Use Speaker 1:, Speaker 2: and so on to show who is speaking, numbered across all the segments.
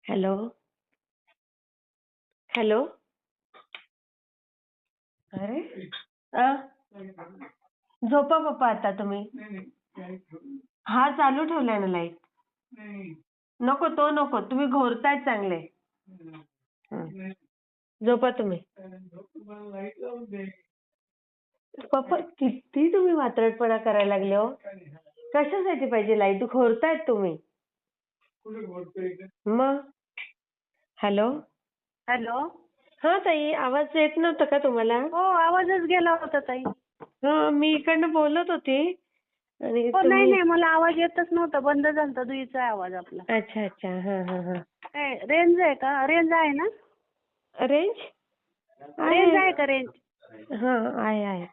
Speaker 1: Hello. Hello. अरे अ झोपा पप्पा आता तुम्ही. हा चालू ठेवलाय ना लाईट. नको तो नको, तुम्ही घोरताय चांगले. हं. झोपा तुम्ही. पप्पा किती तुम्ही वात्रटपणा करायला लागले हो. कशासाठी पाहिजे लाईट? घोरतायत तुम्ही. मग हॅलो.
Speaker 2: हॅलो.
Speaker 1: हा ताई, आवाज येत नव्हता का तुम्हाला?
Speaker 2: हो, आवाजच गेला होता ताई.
Speaker 1: हा, मी इकडनं बोलत होते आणि
Speaker 2: हो, नाही
Speaker 1: तुम्ही.
Speaker 2: नाही, मला आवाज येतच नव्हता, बंद झालता दुईचा आवाज आपला.
Speaker 1: अच्छा अच्छा. हा हा हा.
Speaker 2: काय रेंज आहे का? रेंज आहे ना?
Speaker 1: रेंज
Speaker 2: रेंज
Speaker 1: आहे.
Speaker 2: आहे का रेंज?
Speaker 1: हा, आहे.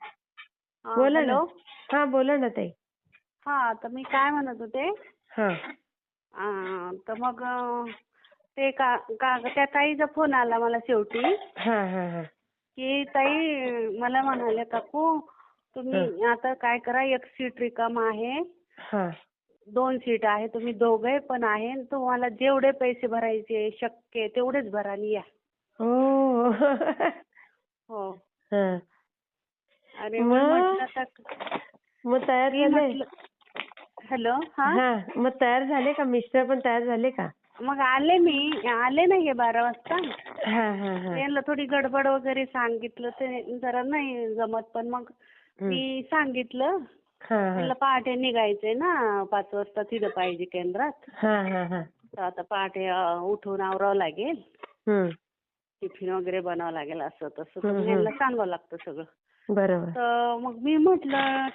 Speaker 1: बोला ना.
Speaker 2: हॅलो.
Speaker 1: हा, बोला ना ताई.
Speaker 2: हा, तर मी काय म्हणत होते,
Speaker 1: हा
Speaker 2: तर मग ते का का त्या ताईचा फोन आला मला शेवटी,
Speaker 1: हा हा हा
Speaker 2: की ताई मला म्हणाले, काकू तुम्ही आता काय करा, एक सीट रिकाम आहे,
Speaker 1: हा
Speaker 2: 2 सीट आहे, तुम्ही दोघे पण आहे, तुम्हाला जेवढे पैसे भरायचे शक्य तेवढेच भरा आणि या.
Speaker 1: हो.
Speaker 2: हो.
Speaker 1: हा.
Speaker 2: अरे मी म्हटलं
Speaker 1: मग तयार
Speaker 2: मी
Speaker 1: झाले?
Speaker 2: म्हटलं हॅलो. हा,
Speaker 1: हा, मग तयार झाले का? मिस्टर पण तयार झाले का?
Speaker 2: मग आले नाही 12 वाजता.
Speaker 1: हा हा हा.
Speaker 2: त्यांना थोडी गडबड वगैरे सांगितलं, ते जरा नाही जमत, पण मग मी सांगितलं
Speaker 1: हा हा
Speaker 2: त्यांना पहाटे निघायचंय ना, 5 वाजता तिथं पाहिजे केंद्रात,
Speaker 1: हा हा हा.
Speaker 2: तर आता पहाटे उठून आवरावं लागेल,
Speaker 1: हम्म.
Speaker 2: टिफिन वगैरे बनावं लागेल, असं तसं, तर मग यांना सांगावं लागतं सगळं.
Speaker 1: बरोबर.
Speaker 2: तर मग मी म्हटलं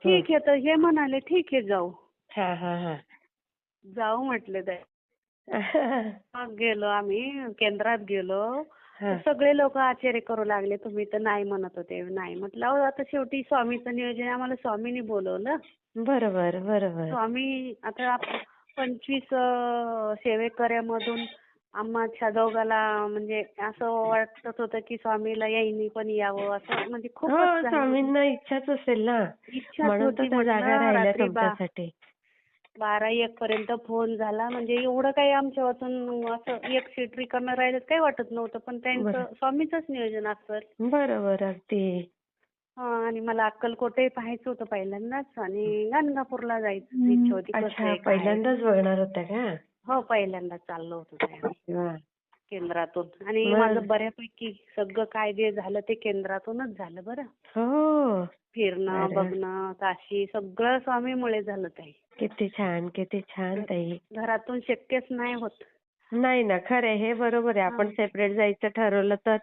Speaker 2: ठीक आहे, तर हे म्हणाले ठीक आहे जाऊ.
Speaker 1: हा हा हा.
Speaker 2: जाऊ म्हटले ते. मग गेलो आम्ही, केंद्रात गेलो, तर सगळे लोक आश्चर्य करू लागले, तुम्ही तर नाही म्हणत होते. नाही म्हटलं, अहो आता शेवटी स्वामीचं नियोजन आहे, आम्हाला स्वामींनी बोलवलं.
Speaker 1: बरोबर बरोबर.
Speaker 2: स्वामी आता 25 सेवेकऱ्यामधून आम्हा दोघाला म्हणजे असं वाटत होतं की स्वामीला यांनी पण यावं, असं म्हणजे खूपच
Speaker 1: हो,
Speaker 2: झालं.
Speaker 1: स्वामींना इच्छाच असेल ना,
Speaker 2: इच्छाच
Speaker 1: म्हणून तर
Speaker 2: होती.
Speaker 1: त्या जागा
Speaker 2: म्हटलं
Speaker 1: राहिल्या
Speaker 2: रात्री
Speaker 1: तुमच्यासाठी.
Speaker 2: 12-1 पर्यंत फोन झाला, म्हणजे एवढं काही आमच्या वाचून असं एक सीट रिकाम्या राहिलं काही वाटत नव्हतं, पण त्यांचं स्वामीचंच नियोजन असेल.
Speaker 1: बरोबर, अगदी.
Speaker 2: आणि मला अक्कलकोटही पाहायचं होतं पहिल्यांदाच, आणि गाणगापूरला जायचं इच्छा होती. कसं
Speaker 1: अच्छा,
Speaker 2: आहे काय?
Speaker 1: पहिल्यांदाच बघणार होत्या का?
Speaker 2: हो, पहिल्यांदाच चाललो होतो आम्ही
Speaker 1: वा.
Speaker 2: केंद्रातून, आणि माझं बऱ्यापैकी सगळं काय जे झालं ते केंद्रातूनच झालं बरं.
Speaker 1: हो.
Speaker 2: फिरणं, बघणं, काशी सगळं स्वामीमुळे झालं ताई.
Speaker 1: किती छान, किती छान ताई.
Speaker 2: घरातून शक्यच नाही होत.
Speaker 1: नाही ना, खरंय, हे बरोबर आहे. आपण सेपरेट जायचं ठरवलं तर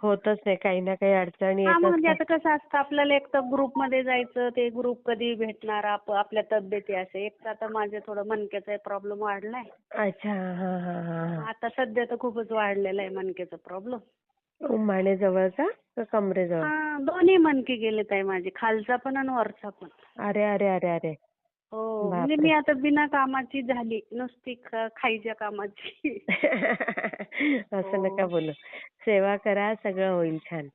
Speaker 1: होतच नाही, काही ना काही अडचणी
Speaker 2: हा,
Speaker 1: येत
Speaker 2: म्हणजे
Speaker 1: असतात.
Speaker 2: आता कसं असतं, आपल्याला एक तर ग्रुपमध्ये जायचं, ते ग्रुप कधी भेटणार, आपल्या तब्येती असे. एक तर आता माझं थोडं मणक्याचा प्रॉब्लेम वाढलाय.
Speaker 1: अच्छा. हा हा हा.
Speaker 2: आता सध्या तर खूपच वाढलेला आहे मणक्याचा प्रॉब्लेम.
Speaker 1: मानेजवळचा का कमरेजवळ?
Speaker 2: हा, दोन्ही मणके गेलेत आहे माझे, खालचा पण आणि वरचा पण.
Speaker 1: अरे अरे अरे अरे.
Speaker 2: हो, म्हणजे मी आता बिना कामाची झाली, नुसती खायच्या कामाची.
Speaker 1: असं नका बोलू. सेवा करा, सगळं होईल छान.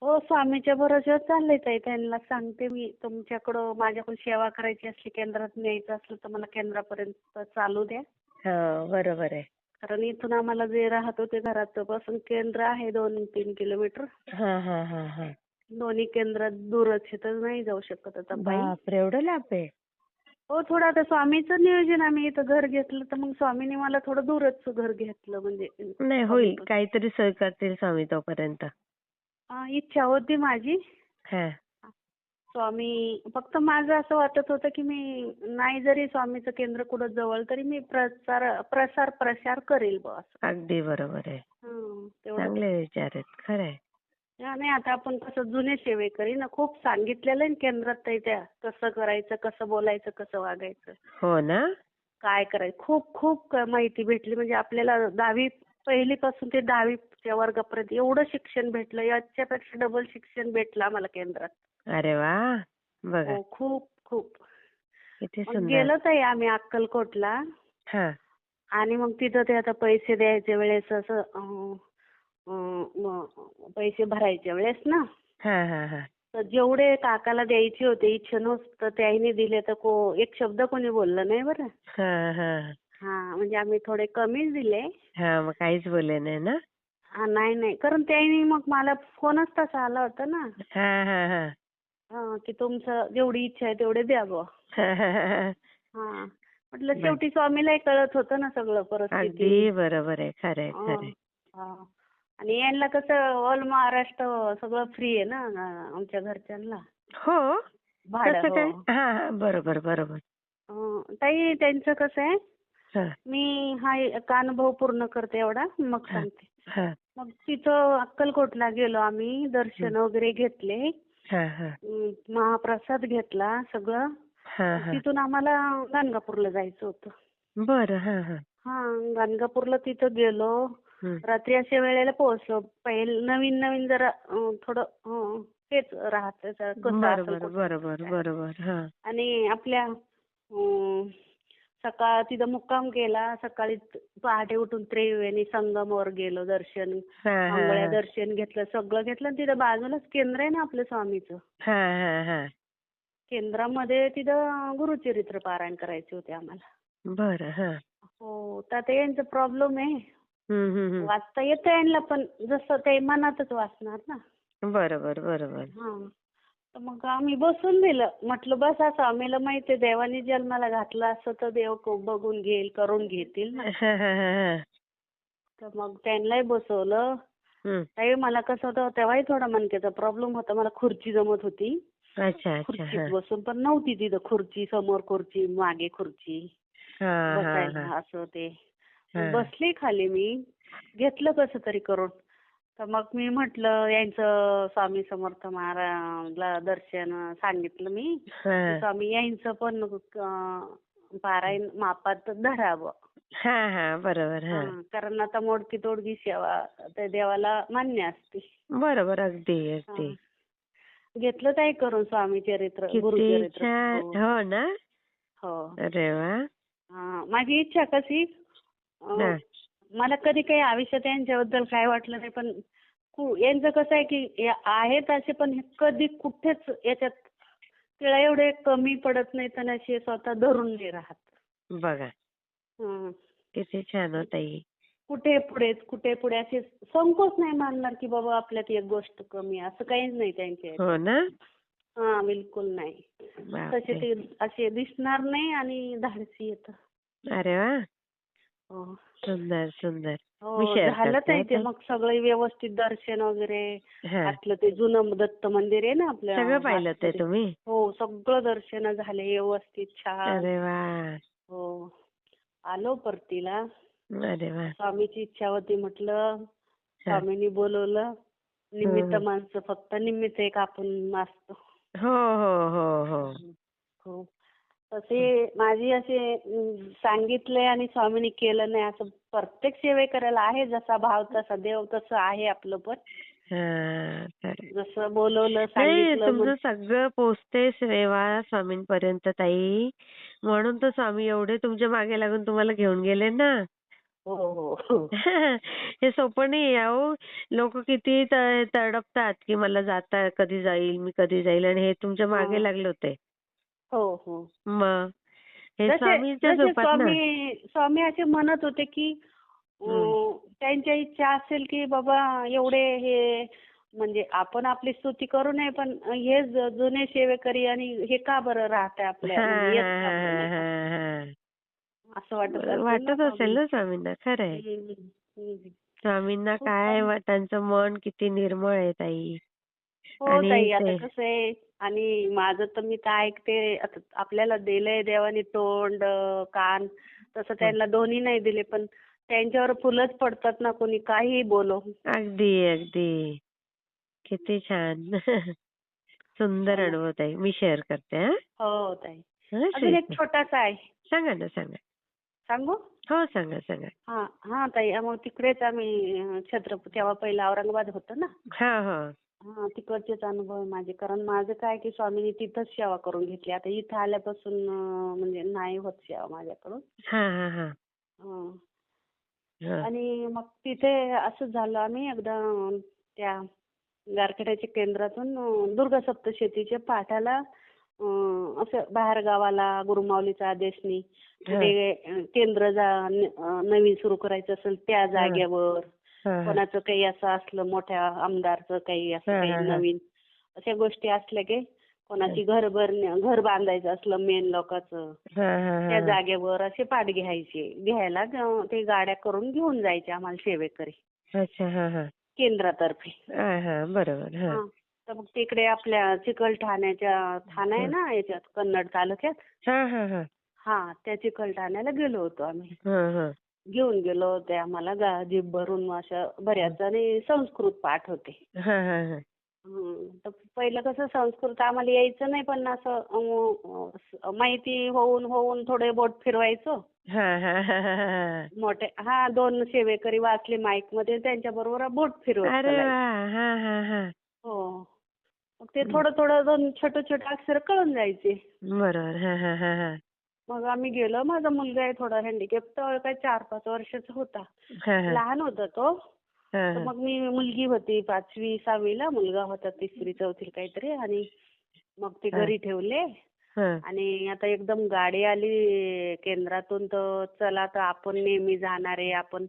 Speaker 2: हो, स्वामीच्या भरोश्यावर चाललंय ताई. त्यांना सांगते मी, तुमच्याकडं माझ्याकडून सेवा करायची असली, केंद्रात न्यायचं असलं तर मला केंद्रापर्यंत चालू द्या.
Speaker 1: हो, बरोबर आहे.
Speaker 2: कारण इथून आम्हाला जे राहत होते घरापासून केंद्र आहे 2-3 किलोमीटर.
Speaker 1: हा हा हा हा.
Speaker 2: दोन्ही केंद्रात दूरच आहे, तर नाही जाऊ शकत आता बाई.
Speaker 1: बापरे, एवढं लांब आहे?
Speaker 2: हो, थोडं आता स्वामीचं नियोजन, आम्ही इथं घर घेतलं तर मग स्वामीने मला थोडं दूरच घर घेतलं, म्हणजे
Speaker 1: नाही, होईल, काहीतरी सोय करतील स्वामी तोपर्यंत.
Speaker 2: इच्छा होती माझी.
Speaker 1: हा.
Speaker 2: स्वामी, फक्त माझं असं वाटत होतं की मी नाही जरी स्वामीचं केंद्र कुठं जवळ, तरी मी प्रसार करेल बस.
Speaker 1: अगदी बरोबर आहे.
Speaker 2: तेवढं.
Speaker 1: चांगले विचार आहेत, खरंय.
Speaker 2: नाही, आता आपण कसं जुने सेवेकरी ना, खूप सांगितलेलं आहे केंद्रात ताई, त्या कसं करायचं, कसं बोलायचं, कसं वागायचं,
Speaker 1: हो ना.
Speaker 2: काय करायचं, खूप खूप माहिती भेटली. म्हणजे आपल्याला 10वी पहिलीपासून ते 10वीच्या वर्गापर्यंत एवढं शिक्षण भेटलं, याच्यापेक्षा डबल शिक्षण भेटलं आम्हाला केंद्रात.
Speaker 1: अरे वा, बघा.
Speaker 2: हो, खूप खूप.
Speaker 1: किती
Speaker 2: मग
Speaker 1: सुंदर.
Speaker 2: गेलो ताई आम्ही अक्कलकोटला,
Speaker 1: हा.
Speaker 2: आणि मग तिथं ते आता पैसे द्यायच्या वेळेस असं पैसे भरायच्या वेळेस ना,
Speaker 1: हा हा हा.
Speaker 2: तर जेवढे काकाला द्यायचे होते इच्छेनुसार त्याने दिले, तर एक शब्द कोणी बोललं नाही बरं.
Speaker 1: हा हा.
Speaker 2: हा म्हणजे आम्ही थोडे कमीच दिले.
Speaker 1: हा, मग काहीच बोलले नाही ना?
Speaker 2: हा, नाही नाही, कारण त्यांनी मग मला फोनच तसा आला होता ना,
Speaker 1: हा हा हा.
Speaker 2: की तुमचं जेवढी इच्छा आहे तेवढे द्या बुवा. हा, म्हटलं
Speaker 1: बर.
Speaker 2: शेवटी स्वामीलाही कळत होतं ना सगळं परिस्थिती.
Speaker 1: अगदी बरोबर आहे, खरंय
Speaker 2: हं,
Speaker 1: खरंय.
Speaker 2: हा. आणि यांना कसं ऑल महाराष्ट्र सगळं फ्री आहे ना आमच्या घरच्यांना.
Speaker 1: हो,
Speaker 2: भाडं
Speaker 1: कसं
Speaker 2: हो.
Speaker 1: काय? हा हा, बरोबर बरोबर.
Speaker 2: ताई त्यांचं कसं आहे,
Speaker 1: हा
Speaker 2: मी हा एक अनुभव पूर्ण करते एवढा मग
Speaker 1: हा
Speaker 2: सांगते.
Speaker 1: हा
Speaker 2: मग तिथं अक्कलकोटला गेलो आम्ही,
Speaker 1: हं.
Speaker 2: दर्शन वगैरे घेतले.
Speaker 1: हा हा
Speaker 2: महाप्रसाद घेतला सगळं.
Speaker 1: हा हा.
Speaker 2: तिथून आम्हाला गाणगापूरला जायचं होतं.
Speaker 1: बरं. हा हा.
Speaker 2: हा, गाणगापूरला तिथं गेलो.
Speaker 1: हं.
Speaker 2: रात्री अशा वेळेला पोहोचलो. नवीन नवीन जरा थोडं हेच राहतं कसं असेल
Speaker 1: बरोबर
Speaker 2: कुठं
Speaker 1: बरोबर
Speaker 2: काय.
Speaker 1: बरोबर. हा
Speaker 2: आणि आपल्या सकाळ तिथं मुक्काम केला. सकाळी पहाटे उठून त्रिवेणी संगमवर गेलो दर्शन.
Speaker 1: हा हा
Speaker 2: अंघोळ्या
Speaker 1: हा
Speaker 2: दर्शन घेतलं, सगळं घेतलं. आणि तिथं बाजूलाच केंद्र आहे ना आपलं स्वामीचं.
Speaker 1: हा हा हा.
Speaker 2: केंद्रामध्ये तिथं गुरुचरित्र पारायण करायचे होते आम्हाला.
Speaker 1: बरं. हा.
Speaker 2: हो, तर आता यांचा प्रॉब्लेम आहे.
Speaker 1: हम्म.
Speaker 2: वाचता येतं यांना, पण जसं ते मनातच वाचणार ना.
Speaker 1: बरोबर बरोबर.
Speaker 2: हा, तर मग आम्ही बसून दिलं. म्हटलं बस असं आम्हाला माहिती आहे देवाने जन्माला घातला असं तर देव बघून घेईल, करून घेतील ना.
Speaker 1: हा हा हा हा.
Speaker 2: तर मग त्यांनाही बसवलं.
Speaker 1: हं.
Speaker 2: काही मला कसं होतं तेव्हाही थोडा मणक्याचा प्रॉब्लेम होता. मला खुर्ची जमत होती.
Speaker 1: अच्छा अच्छा.
Speaker 2: खुर्चीत
Speaker 1: हा
Speaker 2: बसून, पण नव्हती तिथं खुर्ची. समोर खुर्ची, मागे खुर्ची
Speaker 1: हा हा हा
Speaker 2: बसायला असं ते.
Speaker 1: हा.
Speaker 2: बसली खाली मी, घेतलं कसं तरी करून. तर मग मी म्हटलं यांचं स्वामी समर्थ महाराजला दर्शन सांगितलं मी. की
Speaker 1: हा
Speaker 2: स्वामी यांचं पण पारायण मापात धरावं.
Speaker 1: हा हा. बरोबर. हा.
Speaker 2: कारण आता मोडकी तोडकी सेवा त्या देवाला मान्य असते.
Speaker 1: बरोबर. अगदी
Speaker 2: हा.
Speaker 1: अगदी.
Speaker 2: घेतलं काय करून स्वामी चरित्र,
Speaker 1: किती
Speaker 2: गुरुचरित्र.
Speaker 1: छान.
Speaker 2: हो
Speaker 1: हो ना?
Speaker 2: हो.
Speaker 1: अरे वा.
Speaker 2: माझी इच्छा कशी,
Speaker 1: हा.
Speaker 2: मला कधी काही आयुष्यात यांच्याबद्दल काय वाटलं नाही, पण यांचं कसं आहे की आहेत असे, पण हे कधी कुठेच याच्यात तिला एवढे कमी पडत नाही, तर असे स्वतः धरून नाही राहत.
Speaker 1: बघा
Speaker 2: हं.
Speaker 1: किती छान हो ताई.
Speaker 2: कुठे पुढे असे संकोच नाही मानणार की बाबा आपल्यात एक गोष्ट कमी आहे, असं काहीच नाही त्यांच्या
Speaker 1: हो
Speaker 2: याच्यात.
Speaker 1: ना?
Speaker 2: हा, बिलकुल नाही. तसे
Speaker 1: बापरे.
Speaker 2: ते असे दिसणार नाही आणि धाडसी येतं.
Speaker 1: अरे वा.
Speaker 2: हो.
Speaker 1: सुंदर सुंदर. मी
Speaker 2: हो,
Speaker 1: शेअर
Speaker 2: झालं
Speaker 1: करते
Speaker 2: ताई
Speaker 1: हा
Speaker 2: ते.
Speaker 1: ताई.
Speaker 2: मग सगळे व्यवस्थित दर्शन वगैरे.
Speaker 1: हा.
Speaker 2: आतलं ते जुनं दत्त मंदिर आहे ना आपल्या
Speaker 1: सगळं पाहिलं ते
Speaker 2: आतमध्ये.
Speaker 1: तुम्ही?
Speaker 2: हो, सगळं दर्शन झाले व्यवस्थित छान.
Speaker 1: अरे वा.
Speaker 2: हो, आलो परतीला.
Speaker 1: अरे वा.
Speaker 2: स्वामीची इच्छा होती, म्हटलं
Speaker 1: हा.
Speaker 2: स्वामींनी बोलवलं. निमित्त
Speaker 1: हम्म.
Speaker 2: माणसं, फक्त निमित्त एक आपण असतो.
Speaker 1: हो हो हो हो.
Speaker 2: हो. तसे माझी असे सांगितलंय आणि स्वामींनी केलं नाही असं प्रत्येक सेवे करायला आहे. जसा भाव तसा देव, तसं आहे आपलं पण.
Speaker 1: हा, खरंय.
Speaker 2: जसं बोलवलं,
Speaker 1: नाही,
Speaker 2: सांगितलं
Speaker 1: तुमचं सगळं पोचते सेवा स्वामींपर्यंत ताई. म्हणून तर स्वामी एवढे तुमच्या मागे लागून तुम्हाला घेऊन गेले ना.
Speaker 2: हो हो हो.
Speaker 1: हे सोपं नाही अहो. लोक किती तडपतात की मला जाता कधी जाईल, मी कधी जाईल, आणि हे तुमच्या मागे
Speaker 2: हं.
Speaker 1: लागले होते.
Speaker 2: हो हो.
Speaker 1: मग हे
Speaker 2: जसे
Speaker 1: स्वामींच्या
Speaker 2: जसे
Speaker 1: रूपात ना.
Speaker 2: स्वामी असे म्हणत होते की
Speaker 1: हं.
Speaker 2: त्यांच्या इच्छा असेल की बाबा एवढे हे, म्हणजे आपण आपली स्तुती करू नये, पण हे जुने सेवेकरी आणि हे का बरं राहतंय आपल्या,
Speaker 1: हां,
Speaker 2: म्हणजे येत
Speaker 1: हां,
Speaker 2: का बरं
Speaker 1: हां,
Speaker 2: नाही का,
Speaker 1: हां, हां.
Speaker 2: असं वाटत असेल ना
Speaker 1: वाटत असेल
Speaker 2: स्वामींना.
Speaker 1: ना स्वामींना. खरंय.
Speaker 2: हम्म, हम्म.
Speaker 1: स्वामींना
Speaker 2: खूप
Speaker 1: काय
Speaker 2: छान.
Speaker 1: त्यांचं मन किती निर्मळ आहे ताई.
Speaker 2: हो
Speaker 1: आणि
Speaker 2: ताई, आता
Speaker 1: ते
Speaker 2: कसं आहे, आणि माझं तर मी तर ऐकते. आता आपल्याला दिलंय देवाने तोंड, कान, तसं
Speaker 1: हं.
Speaker 2: त्यांना दोन्ही नाही दिले, पण त्यांच्यावर फुलंच पडतात ना, कोणी काहीही बोलो.
Speaker 1: अगदी अगदी. किती छान. सुंदर
Speaker 2: हो ना.
Speaker 1: अनुभव ताई. मी शेअर करते हा.
Speaker 2: हो ताई.
Speaker 1: हा,
Speaker 2: अजून एक
Speaker 1: श्रीच.
Speaker 2: छोटासा आहे,
Speaker 1: सांगा ना सांगा.
Speaker 2: सांगू?
Speaker 1: हो, सांगा सांगा.
Speaker 2: हा हा ताई, मग तिकडेच आम्ही छत्रपती, तेव्हा पहिला औरंगाबाद होतं ना.
Speaker 1: हा हा
Speaker 2: हा, तिकडचेच अनुभव आहे माझे. कारण माझं काय की स्वामींनी तिथंच सेवा करून घेतली. आता इथं आल्यापासून म्हणजे नाही होत सेवा माझ्याकडून.
Speaker 1: हा हा हा
Speaker 2: हं.
Speaker 1: हा.
Speaker 2: आणि मग तिथे असं झालं, आम्ही एकदा त्या गारखेड्याच्या केंद्रातून दुर्गा सप्तशतीच्या पाठाला असं बाहेर गावाला गुरुमाऊलीचा आदेशनी कुठे केंद्र नवीन सुरू करायचं असेल त्या जागेवर, कोणाचं काही असं असलं मोठ्या आमदारचं काही असं काही नवीन अशा गोष्टी असल्या की कोणाची घर बांधायचं असलं मेन लोकांचं त्या जागेवर असे पाट घ्यायला ते गाड्या करून घेऊन जायचे आम्हाला सेवेकरी.
Speaker 1: अच्छा.
Speaker 2: केंद्रातर्फे.
Speaker 1: बरोबर.
Speaker 2: तर मग तिकडे आपल्या चिकलठाण्याच्या ठाणा आहे ना याच्यात कन्नड तालुक्यात. त्या चिकलठाण्याला गेलो होतो आम्ही. घेऊन गेलो होते आम्हाला जीप भरून अशा बऱ्याच आणि संस्कृत पाठ होते. तर पहिलं कसं संस्कृत आम्हाला यायचं नाही पण असं माहिती होऊन थोडे बोट फिरवायचो. मोठे 2 सेवेकरी वाचले माईक मध्ये त्यांच्या बरोबर बोट फिरवत हो. मग ते थोडं 2 छोटे अक्षर कळून जायचे.
Speaker 1: बरोबर.
Speaker 2: मग आम्ही गेलो. माझा मुलगा आहे थोडा हँडिकॅप तर काय 4-5 वर्षाचा होता. लहान होता तो. तर मग मी मुलगी होती 5वी 6वीला, मुलगा होता 3री 4थी काहीतरी. आणि मग ते घरी ठेवले. आणि आता एकदम गाडी आली केंद्रातून तर चला तर आपण नेहमी जाणारे, आपण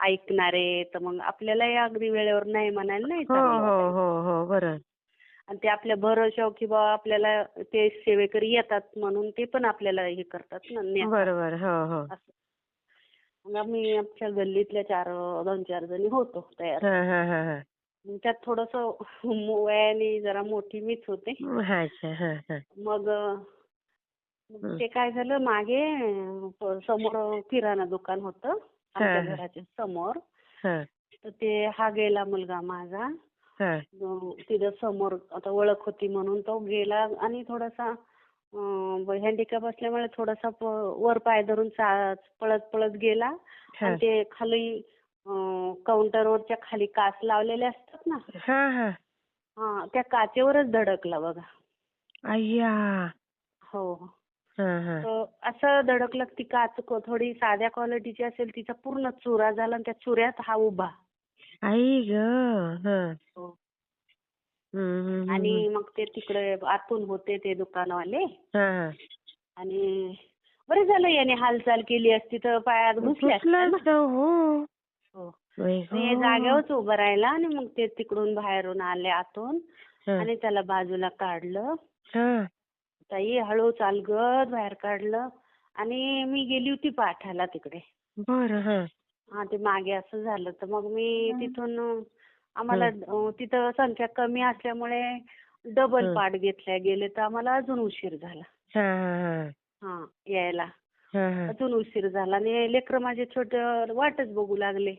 Speaker 2: ऐकणारे, तर मग आपल्यालाही अगदी वेळेवर नाही म्हणायला नाही चांगलं.
Speaker 1: बरोबर.
Speaker 2: आणि ते आपल्या भरोशावर की बा आपल्याला ते सेवेकरी येतात म्हणून ते पण आपल्याला हे करतात ना.
Speaker 1: बरोबर.
Speaker 2: असं. मग आम्ही आमच्या गल्लीतल्या 2-4 जणी होतो तयार. त्यात थोडंसं वयाने जरा मोठी मीच होते. मग ते काय झालं मागे समोर किराणा दुकान होतं आमच्या घराच्या समोर. तर ते गेला मुलगा माझा. तिथं समोर आता ओळख होती म्हणून तो गेला आणि थोडासा हँडिकॅप असल्यामुळे थोडासा वर पाय धरून पळत गेला. आणि ते खाली काउंटरवरच्या खाली काच लावलेले असतात ना. त्या काचेवरच धडकला बघा.
Speaker 1: अय्या.
Speaker 2: हो. तर असं धडकलं ती काच थोडी साध्या क्वालिटीची असेल तिचा पूर्ण चुरा झाला आणि त्या चुऱ्यात उभा.
Speaker 1: आई ग.
Speaker 2: आणि मग ते तिकडे आतून होते ते दुकानवाले. आणि बरं झालं याने हालचाल केली असती तर पायात घुसले असते. मी जागेवरच उभं राहिला आणि मग ते तिकडून बाहेरून आले आतून आणि त्याला बाजूला काढलं. ताई हळू चाल गं बाहेर काढलं. आणि मी गेली होती पाठाला तिकडे. ते मागे असं झालं तर मग मी तिथून आम्हाला तिथं संख्या कमी असल्यामुळे डबल पाठ घेतल्या गेले तर आम्हाला अजून उशीर झाला. यायला अजून उशीर झाला. आणि लेकरं माझे छोटे वाटच बघू लागले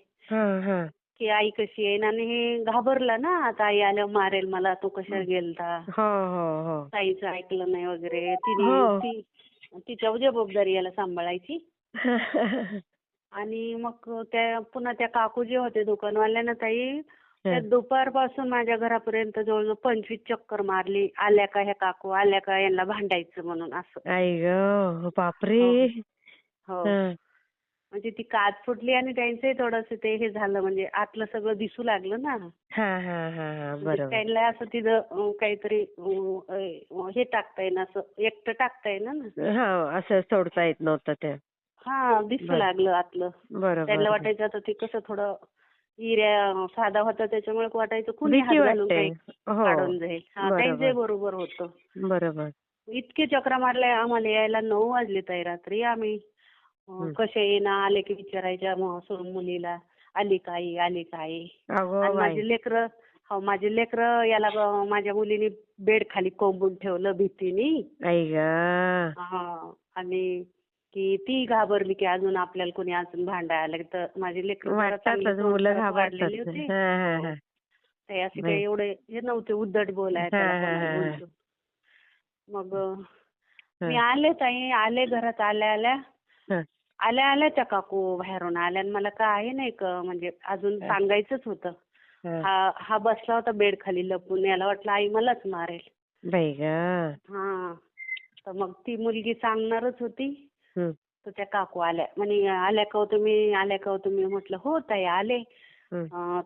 Speaker 2: की आई कशी येईन. आणि हे घाबरला ना आता आई आल्यावर मारेल मला, तो कशाला गेलता, ताईचं ऐकलं नाही वगैरे. तिच्या जबाबदारी याला सांभाळायची. आणि मग पुन्हा त्या काकू जे होते दुकानवाल्यानं ताई त्या दुपारपासून माझ्या घरापर्यंत जवळजवळ 25 चक्कर मारली. आल्या का ह्या काकू, आल्या का, यांना भांडायचं म्हणून असं.
Speaker 1: आई ग बापरे.
Speaker 2: हो. म्हणजे ती काच फुटली आणि त्यांचंही थोडंसं ते हे झालं म्हणजे आतलं सगळं दिसू लागलं ना.
Speaker 1: बरोबर.
Speaker 2: त्यांना असं तिथं काहीतरी हे टाकता येईन, असं एकटं टाकता येईन ना.
Speaker 1: असं सोडता येत नव्हतं ते.
Speaker 2: दिसू लागलं आतलं. त्यांना वाटायचं आता ते कसं थोडं हिऱ्या साधा होता त्याच्यामुळे वाटायचं कुणी हात घालून काही काढून जाईल. त्यांचे बरोबर होतं.
Speaker 1: बरोबर.
Speaker 2: इतके चक्रा मारले आम्हाला यायला 9 वाजले ताई रात्री. आम्ही कसे येणार आले की विचारायच्या मुलीला आली काही आली काही. आणि माझे लेकरं याला माझ्या मुलीने बेड खाली कोंबून ठेवलं भीतीने. आणि की ती घाबरली की अजून आपल्याला कोणी अजून भांडायला आलं तर माझे लेकरं वाढलेली होती. ते असे काही एवढे हे नव्हते उद्धट बोलायला. मग मी आले घरात आल्या त्या काकू बाहेरून आल्या आणि मला काही नाही म्हणजे अजून सांगायचंच होतं. हा बसला होता बेड खाली लपून. याला वाटलं आई मलाच मारेल. तर मग ती मुलगी सांगणारच होती. तर त्या काकू आल्या म्हणे आल्या का हो तुम्ही म्हटलं हो ताई आले.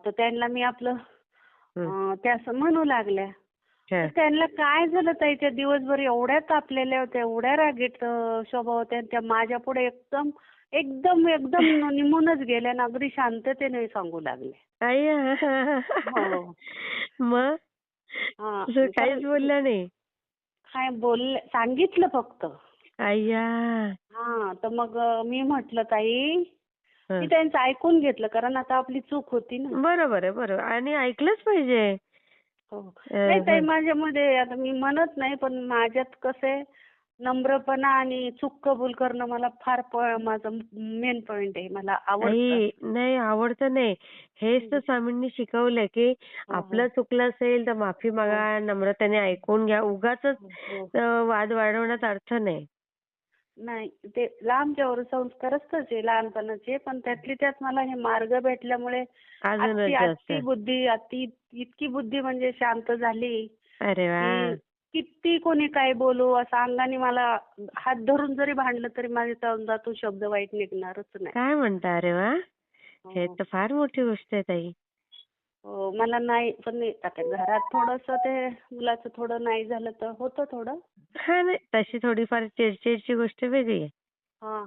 Speaker 2: तर त्यांना मी आपलं त्या म्हणू लागल्या
Speaker 1: हा.
Speaker 2: तर त्यांना काय झालं ताई, त्या दिवसभर एवढ्या तापलेल्या होत्या, एवढ्या रागीट स्वभाव होत्या, आणि त्या माझ्या पुढे एकदम एकदम एकदम निमूनच गेल्या आणि अगदी शांततेने सांगू लागल्या.
Speaker 1: अय्या.
Speaker 2: हो.
Speaker 1: मग
Speaker 2: हा.
Speaker 1: दुसरं
Speaker 2: तर
Speaker 1: काहीच बोलल्या नाही?
Speaker 2: काय बोलले, सांगितलं फक्त.
Speaker 1: अय्या.
Speaker 2: हा. तर मग मी म्हटलं ताई,
Speaker 1: हं.
Speaker 2: मी त्यांचं ऐकून घेतलं, कारण आता आपली चूक होती ना.
Speaker 1: बरोबर आहे, बरोबर. आणि ऐकलंच पाहिजे.
Speaker 2: हो. नाही ताई,
Speaker 1: हं.
Speaker 2: माझ्यामध्ये आता मी म्हणत नाही, पण माझ्यात कसं आहे, नम्रपणा आणि चूक कबूल करणं मला फार माझं मेन पॉइंट आहे. मला आवडतं.
Speaker 1: आई, नाही आवडतं नाही. हेच तर स्वामींनी शिकवलंय, की
Speaker 2: हो, हो.
Speaker 1: आपलं चुकलं असेल तर माफी
Speaker 2: हो,
Speaker 1: मागा, नम्रतेने ऐकून घ्या. उगाचच
Speaker 2: हो, हो.
Speaker 1: वाद वाढवण्यात अर्थ नाही.
Speaker 2: नाही, ते लांबच्यावर संस्कारच तसे लहानपणाचे, पण त्यातली त्यात मला हे मार्ग भेटल्यामुळे
Speaker 1: अजूनच जास्त.
Speaker 2: अति बुद्धी, इतकी बुद्धी म्हणजे शांत झाली,
Speaker 1: अरे
Speaker 2: की
Speaker 1: वाह!
Speaker 2: किती कोणी काय बोलू, असं अंगाने मला हात धरून जरी भांडलं तरी माझ्या तोंडातून शब्द वाईट निघणारच नाही.
Speaker 1: काय म्हणता? अरे वाह! हे
Speaker 2: हो.
Speaker 1: तर फार मोठी गोष्ट आहे ताई.
Speaker 2: हो, मला नाही, पण नाही, आता घरात थोडंसं ते मुलाचं थोडं नाही झालं तर होतं थोडं.
Speaker 1: हां, नाही तशी थोडीफार चिडचिडची गोष्ट वेगळी आहे.
Speaker 2: हां.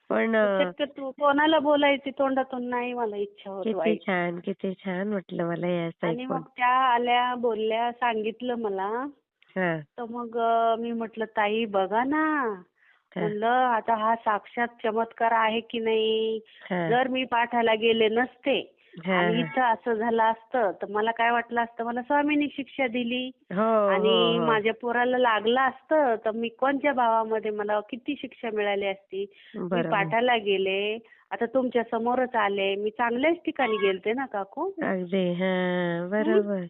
Speaker 1: पण
Speaker 2: तर शक्यतो कोणाला बोलायची तोंडातून नाही मला इच्छा होत
Speaker 1: किती
Speaker 2: वाईट.
Speaker 1: छान, किती छान वाटलं मला हे असं
Speaker 2: आणि
Speaker 1: ऐकून.
Speaker 2: मग त्या आल्या, बोलल्या, सांगितलं मला.
Speaker 1: हां,
Speaker 2: तर मग मी म्हटलं, ताई बघा ना,
Speaker 1: हां,
Speaker 2: म्हणलं आता हा साक्षात चमत्कार आहे की नाही.
Speaker 1: हां,
Speaker 2: जर मी पाठाला गेले नसते
Speaker 1: हां,
Speaker 2: आणि
Speaker 1: हां.
Speaker 2: इथं असं झालं असतं, तर मला काय वाटलं असतं, मला स्वामींनी शिक्षा दिली
Speaker 1: हो, हो,
Speaker 2: आणि
Speaker 1: हो.
Speaker 2: माझ्या पोराला लागलं असतं, तर मी कोणत्या भावामध्ये मला किती शिक्षा मिळाली असती. मी
Speaker 1: बरोबर.
Speaker 2: पाठाला गेले, आता तुमच्या समोरच आले, मी चांगल्याच ठिकाणी गेलते ना काकू.
Speaker 1: अगदी. हां,
Speaker 2: हं?
Speaker 1: बरोबर.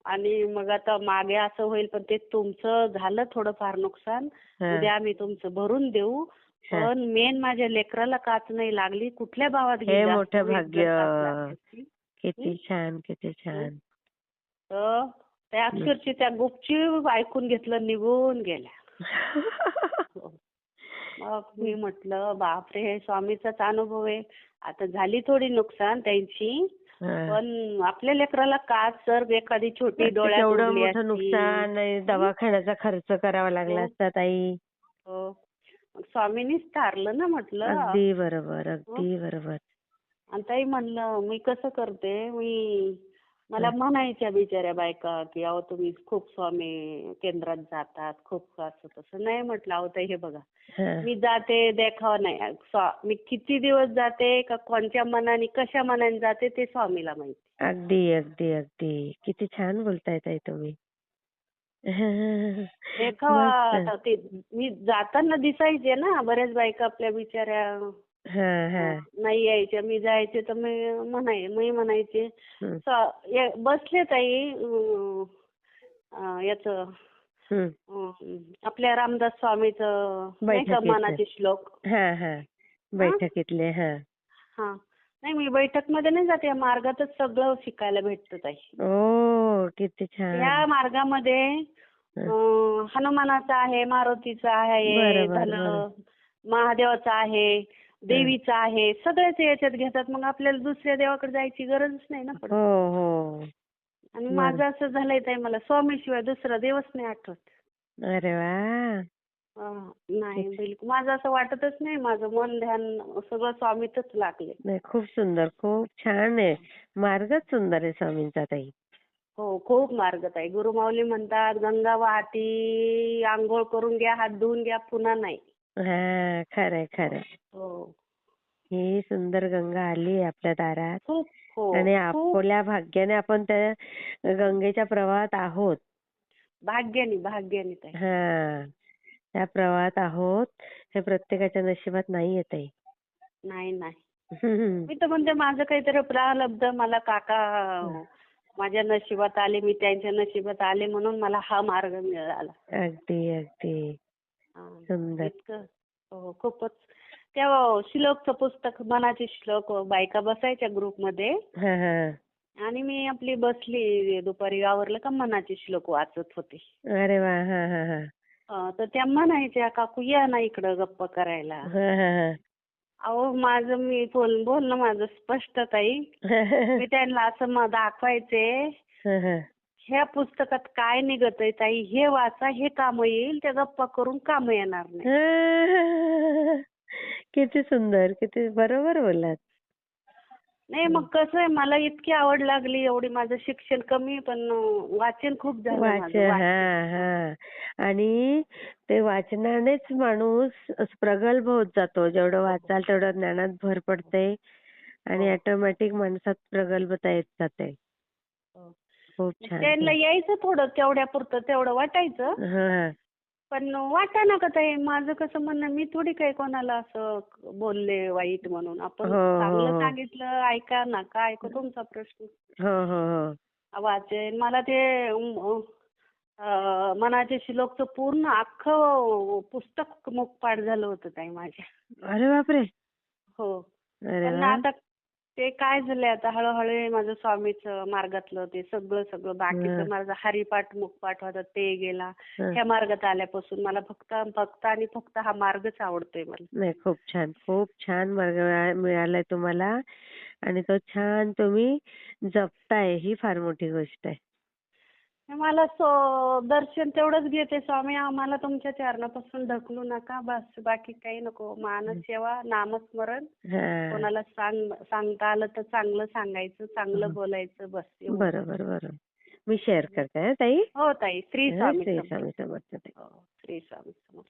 Speaker 2: आणि मग आता मागे असं होईल, पण ते तुमचं झालं थोडंफार नुकसान.
Speaker 1: हां,
Speaker 2: उद्या आम्ही तुमचं भरून देऊ.
Speaker 1: हां.
Speaker 2: पण मेन माझ्या लेकराला काच नाही लागली. कुठल्या भावात
Speaker 1: हे
Speaker 2: गेले असते
Speaker 1: मोठं
Speaker 2: हो, एक जर
Speaker 1: भाग्य.
Speaker 2: काच लागली असती. हं?
Speaker 1: किती छान, किती
Speaker 2: हं?
Speaker 1: छान.
Speaker 2: तर त्या
Speaker 1: हं.
Speaker 2: अक्षरशः त्या गुपचूप ऐकून घेतलं, निघून गेल्या. हो. मग मी म्हटलं, बापरे, स्वामीचाच अनुभव आहे. आता झाली थोडी नुकसान त्यांची,
Speaker 1: हां.
Speaker 2: पण आपल्या लेकराला काच जर एखादी छोटी
Speaker 1: ते
Speaker 2: डोळ्यात
Speaker 1: केवढं
Speaker 2: उडली
Speaker 1: मोठं
Speaker 2: असती.
Speaker 1: नुकसान आणि
Speaker 2: हं?
Speaker 1: दवाखान्याचा खर्च करावा लागला
Speaker 2: हो,
Speaker 1: असता ताई.
Speaker 2: हो. मग स्वामींनीच तारलं ना म्हटलं.
Speaker 1: अगदी बरोबर,
Speaker 2: हं.
Speaker 1: अगदी बरोबर.
Speaker 2: आणि ताई म्हणलं, मी कसं करते, मला
Speaker 1: हं,
Speaker 2: म्हणायच्या बिचाऱ्या बायका, की अहो तुम्ही खूप स्वामी केंद्रात जातात, खूप असं तसं. नाही म्हटलं, अहो ताई हे बघा,
Speaker 1: हं.
Speaker 2: मी जाते देखावा नाही. मी किती दिवस जाते, का कोणत्या मनाने, कशा मनाने जाते ते स्वामीला माहिती.
Speaker 1: अगदी, अगदी, अगदी. किती छान बोलताय ताई तुम्ही.
Speaker 2: देखावा,
Speaker 1: मस्त.
Speaker 2: आता ते मी जाताना दिसायचे ना बऱ्याच बायका आपल्या बिचाऱ्या.
Speaker 1: हां, हां.
Speaker 2: नाही यायच्या. मी जायचे तर मी म्हणायचे,
Speaker 1: हं,
Speaker 2: बसले ताई याचं
Speaker 1: हं.
Speaker 2: आपल्या रामदास स्वामीचं नाही का
Speaker 1: बैठकीतलं.
Speaker 2: मनाचे श्लोक.
Speaker 1: हां, हां.
Speaker 2: हां?
Speaker 1: बैठकीतले. हां.
Speaker 2: हां. नाही, मी बैठकमध्ये नाही जाते. या मार्गातच सगळं शिकायला भेटतं ताई.
Speaker 1: ओह! किती छान.
Speaker 2: ह्या मार्गामध्ये
Speaker 1: हं.
Speaker 2: हनुमानाचं आहे, मारुतीचं आहे,
Speaker 1: बरोबर, बरोबर.
Speaker 2: महादेवाचं आहे,
Speaker 1: हं.
Speaker 2: देवीचं आहे. सगळ्याच याच्यात घेतात. मग आपल्याला दुसऱ्या देवाकडे जायची गरजच नाही ना पडत.
Speaker 1: हो, हो.
Speaker 2: आणि
Speaker 1: बरं.
Speaker 2: माझं असं झालंय ताई, मला स्वामीशिवाय दुसरा देवच नाही आठवत.
Speaker 1: अरे वाह!
Speaker 2: नाही,
Speaker 1: किती
Speaker 2: बिलकुल. माझं असं वाटतच नाही. माझं मन, ध्यान सगळं स्वामीतच लागले.
Speaker 1: नाही, खूप सुंदर, खूप छान आहे. मार्गच सुंदर आहे स्वामींचा ताई.
Speaker 2: हो, खूप मार्ग ताई. गुरुमाऊली म्हणतात, गंगा वाहती, अंघोळ करून घ्या, हात धुवून घ्या, पुन्हा नाही.
Speaker 1: हां, खरंय, खरंय.
Speaker 2: हो.
Speaker 1: ही सुंदर गंगा आली आहे आपल्या दारात
Speaker 2: खूप. हो.
Speaker 1: आणि
Speaker 2: खूप
Speaker 1: आपल्या भाग्याने आपण त्या गंगेच्या प्रवाहात आहोत.
Speaker 2: भाग्याने, भाग्याने ताई.
Speaker 1: हां, त्या प्रवाहात आहोत. हे प्रत्येकाच्या नशिबात नाहीये ताई.
Speaker 2: नाही, नाही.
Speaker 1: हं.
Speaker 2: मी तर म्हणते, माझं काहीतरी प्रारब्ध मला काका माझ्या नशिबात आले, मी त्यांच्या नशिबात आले, म्हणून मला हा मार्ग मिळाला.
Speaker 1: अगदी, अगदी.
Speaker 2: हां.
Speaker 1: सुंदर.
Speaker 2: इतकं. हो, खूपच. त्या श्लोकचं पुस्तक, मनाचे श्लोक, बायका बसायच्या ग्रुपमध्ये
Speaker 1: हां, हां.
Speaker 2: आणि मी आपली बसली, दुपारी आवरलं का मनाचे श्लोक वाचत होते.
Speaker 1: अरे वाह! हां, हां, हां.
Speaker 2: तर त्या म्हणायच्या, काकू या ना इकडं गप्पा करायला.
Speaker 1: हां, हां, हां.
Speaker 2: अहो, मी बोलणं माझं स्पष्ट ताई. मी त्यांना असं दाखवायचे,
Speaker 1: हं, हं.
Speaker 2: ह्या पुस्तकात काय निघतंय ताई, हे वाचा, हे कामं येईल, त्या गप्पा करून कामं येणार नाही.
Speaker 1: किती सुंदर, किती बरोबर बोललात.
Speaker 2: नाही मग कसं आहे, मला इतकी आवड लागली, एवढी माझं शिक्षण कमी पण वाचन खूप झालं माझं.
Speaker 1: हां, हां. आणि ते वाचनानेच माणूस प्रगल्भ होत जातो. जेवढं वाचाल तेवढं ज्ञानात भर पडते आणि
Speaker 2: हो.
Speaker 1: ऑटोमॅटिक माणसात प्रगल्भता येत जाते.
Speaker 2: हो.
Speaker 1: खूप छान.
Speaker 2: त्यांना यायचं थोडं तेवढ्यापुरतं तेवढं वाटायचं.
Speaker 1: हां.
Speaker 2: पण वाटाणा का ताई, माझं कसं म्हणणं, मी थोडी काही कोणाला असं बोलले वाईट म्हणून. आपण
Speaker 1: हो, हो,
Speaker 2: चांगलं
Speaker 1: हो.
Speaker 2: सांगितलं, ऐका नका ऐकू तुमचा प्रश्न.
Speaker 1: हो, हो, हो.
Speaker 2: वाचेन मला ते मनाचे श्लोकचं पूर्ण अख्खं पुस्तक मुखपाठ झालं होतं ताई माझ्या.
Speaker 1: अरे बापरे!
Speaker 2: हो.
Speaker 1: अरे
Speaker 2: पण
Speaker 1: वाह!
Speaker 2: आता ते काय झालंय, आता हळूहळू माझं स्वामीचं मार्गातलं ते सगळं बाकीचं
Speaker 1: हं,
Speaker 2: माझं हरिपाठ मुखपाठ होता ते गेला.
Speaker 1: हं.
Speaker 2: ह्या मार्गात आल्यापासून मला फक्त आणि फक्त हा मार्गच आवडतोय मला.
Speaker 1: नाही, खूप छान. खूप छान मार्ग मिळालाय तुम्हाला आणि तो छान तुम्ही जपताय ही फार मोठी गोष्ट आहे.
Speaker 2: मला दर्शन तेवढंच घेते स्वामी, आम्हाला तुमच्या चरणापासून ढकलू नका, बस बाकी काही नको. मानसेवा, नामस्मरण,
Speaker 1: हां.
Speaker 2: कोणाला सांगता आलं तर चांगलं सांगायचं, चांगलं बोलायचं, बस एवढं.
Speaker 1: बरोबर, बरोबर. मी शेअर करते ताई.
Speaker 2: हो ताई, श्री स्वामी
Speaker 1: श्री
Speaker 2: समर्थ.
Speaker 1: स्वामी समर्थ ताई.
Speaker 2: हो, श्री स्वामी समर्थ.